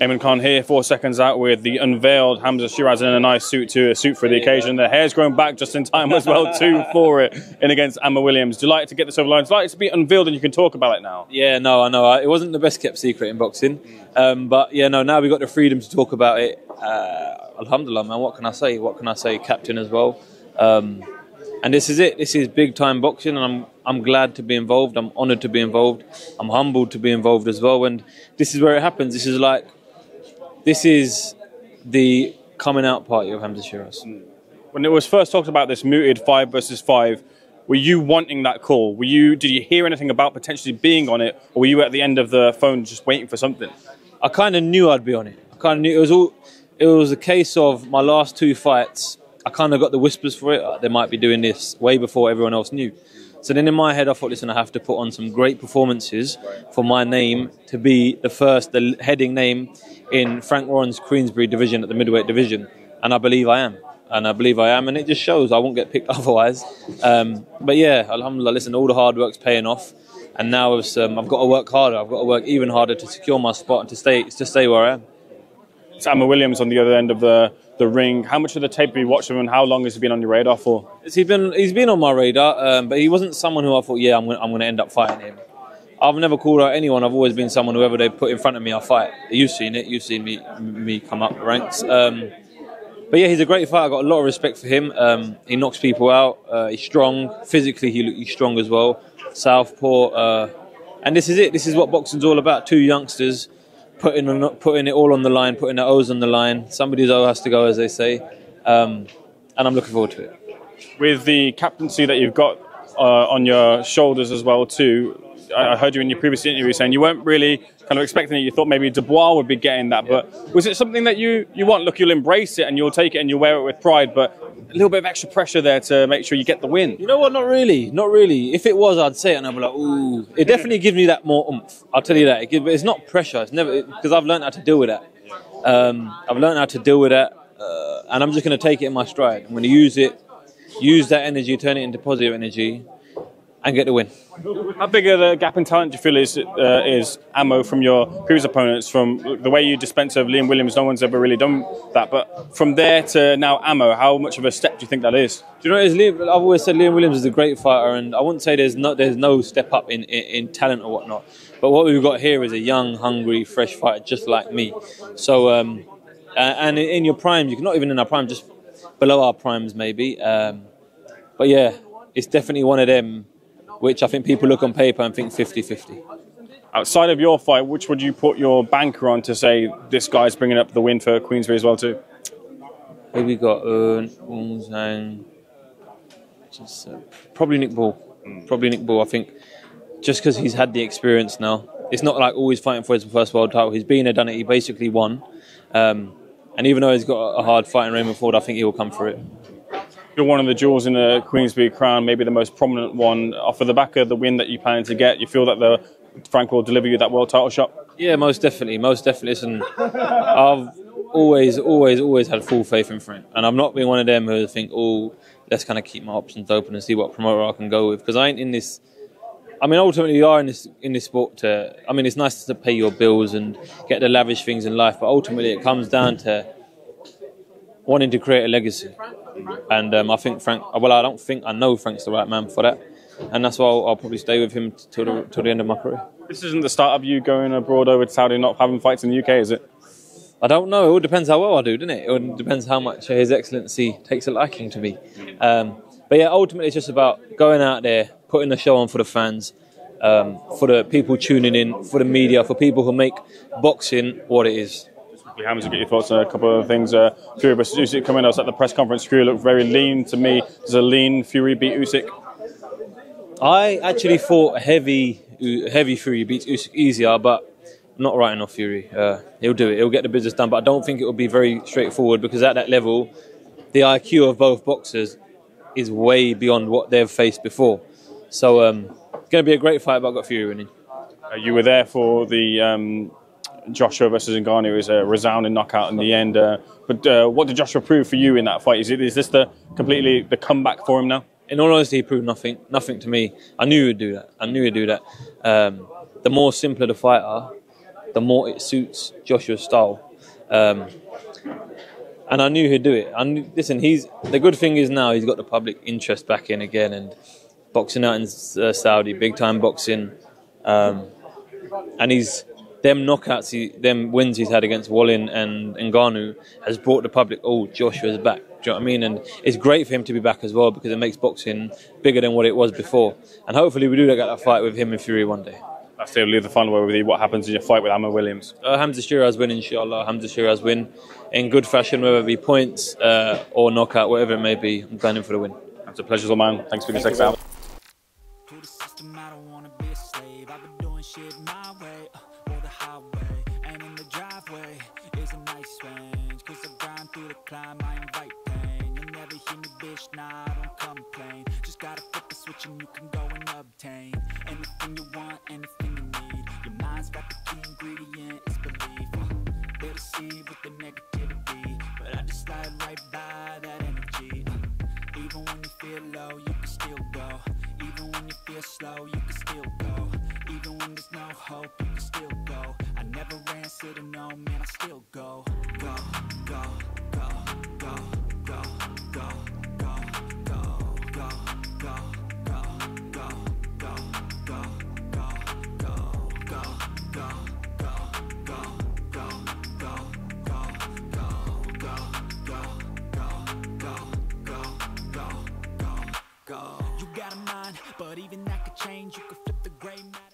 Eamon Khan here, 4 seconds out with the unveiled Hamzah Sheeraz in a nice suit for the occasion. The hair's grown back just in time as well too for it in against Amma Williams. Delighted to get this over the line. Delighted to be unveiled and you can talk about it now. Yeah, no, I know. It wasn't the best kept secret in boxing. But yeah, no, now we've got the freedom to talk about it. Alhamdulillah, man, what can I say? What can I say? Captain as well. And this is it. This is big time boxing, and I'm glad to be involved. I'm honoured to be involved. I'm humbled to be involved as well. And this is where it happens. This is the coming out party of Hamzah Sheeraz. When it was first talked about this mooted 5 versus 5, were you wanting that call? Did you hear anything about potentially being on it, or were you at the end of the phone just waiting for something? I kind of knew I'd be on it. I kind of knew it was a case of my last 2 fights. I kind of got the whispers for it. They might be doing this way before everyone else knew. So then in my head, I thought, listen, I have to put on some great performances for my name to be the heading name in Frank Warren's Queensberry division at the middleweight division. And I believe I am. And it just shows I won't get picked otherwise. But yeah, alhamdulillah, listen, all the hard work's paying off. And now I've got to work harder. I've got to work even harder to secure my spot and to stay where I am. It's Amma Williams on the other end of the ring. How much of the tape have you watched him, and how long has he been on your radar for? He's been on my radar, but he wasn't someone who I thought, yeah, I'm going to end up fighting him. I've never called out anyone. I've always been someone, whoever they put in front of me, I'll fight. You've seen it. You've seen me come up the ranks. But yeah, he's a great fighter. I've got a lot of respect for him. He knocks people out. He's strong. Physically, he's strong as well. Southpaw. And this is it. This is what boxing's all about. 2 youngsters putting it all on the line, putting their O's on the line. Somebody's O has to go, as they say. And I'm looking forward to it. With the captaincy that you've got on your shoulders as well too, I heard you in your previous interview saying you weren't really kind of expecting it. You thought maybe Dubois would be getting that, but was it something that you want? Look, you'll embrace it and you'll take it and you'll wear it with pride, but a little bit of extra pressure there to make sure you get the win. You know what? Not really. Not really. If it was, I'd say it and I'd be like, ooh. It definitely gives me that more oomph. I'll tell you that. But it's not pressure. It's never, because I've learned how to deal with that. I've learned how to deal with that, and I'm just going to take it in my stride. I'm going to use that energy, turn it into positive energy, and get the win. How big of a gap in talent do you feel is Ammo from your previous opponents? From the way you dispense of Liam Williams, no one's ever really done that. But from there to now Ammo, how much of a step do you think that is? Do you know what it is? I've always said Liam Williams is a great fighter, and I wouldn't say there's no step up in talent or whatnot. But what we've got here is a young, hungry, fresh fighter just like me. So, and in your primes, not even in our primes, just below our primes maybe. But yeah, it's definitely one of them which I think people look on paper and think 50-50. Outside of your fight, which would you put your banker on to say this guy's bringing up the win for Queensberry as well too? Here we got probably Nick Ball. Probably Nick Ball, I think, just because he's had the experience now. It's not like always fighting for his first world title. He's been there, done it. He basically won. And even though he's got a hard fight in Raymond Ford, I think he will come for it. You're one of the jewels in the Queensberry crown, maybe the most prominent one. Off of the back of the win that you plan to get, you feel that Frank will deliver you that world title shot? Yeah, most definitely. Listen, I've always had full faith in Frank, and I've not been one of them who think, oh, let's kind of keep my options open and see what promoter I can go with, because I ain't in this. I mean, ultimately, you are in this sport it's nice to pay your bills and get the lavish things in life, but ultimately it comes down to wanting to create a legacy. And I think I know Frank's the right man for that. And that's why I'll probably stay with him till the end of my career. This isn't the start of you going abroad over to Saudi, not having fights in the UK, is it? I don't know. It all depends how well I do, doesn't it? It all depends how much His Excellency takes a liking to me. But yeah, ultimately it's just about going out there, putting the show on for the fans, for the people tuning in, for the media, for people who make boxing what it is. Hamzah, get your thoughts on a couple of things. Fury versus Usyk coming. I was at the press conference. Fury looked very lean to me. Does a lean Fury beat Usyk? I actually thought heavy Fury beats Usyk easier, but not right enough Fury. He'll do it. He'll get the business done, but I don't think it will be very straightforward, because at that level, the IQ of both boxers is way beyond what they've faced before. So it's going to be a great fight, but I've got Fury winning. You were there for the Joshua versus Ngannou. It was a resounding knockout in the end. But what did Joshua prove for you in that fight? Is this the comeback for him now? In all honesty, he proved nothing to me. I knew he would do that. The more simpler the fighter, the more it suits Joshua's style. And I knew he'd do it. Listen, the good thing is now he's got the public interest back in again, and boxing out in Saudi, big time boxing, and them knockouts, them wins he's had against Wallin and Ngannou has brought the public. Oh, Joshua's back. Do you know what I mean? And it's great for him to be back as well because it makes boxing bigger than what it was before. And hopefully we do get that fight with him and Fury one day. I still leave the final word with you. What happens in your fight with Hamzah Williams? Hamzah Sheeraz win, inshallah. Hamzah Sheeraz win in good fashion, whether it be points or knockout, whatever it may be. I'm going in for the win. It's a pleasure, man. Thanks for being SecondsOut. To the system, I don't wanna be a slave. I've been doing shit my way, or the highway. And in the driveway is a nice range. Cause I grind through the climb, I invite pain. You'll never hear me, bitch, nah, I don't complain. Just gotta flip the switch and you can go and obtain anything you want, anything you need. Your mind's got the key ingredient, it's belief. They deceive with the negativity, but I just slide right by that energy. Even when you feel low, you can still go. Even when you feel slow, you can still go. Even when there's no hope, you can still go. I never answer to no, man, I still go. Go, go, go, go, go, go, go, go, go, go, go, go, go, go, go, go, go, go. You got a mind, but even that could change. You could flip the gray matter.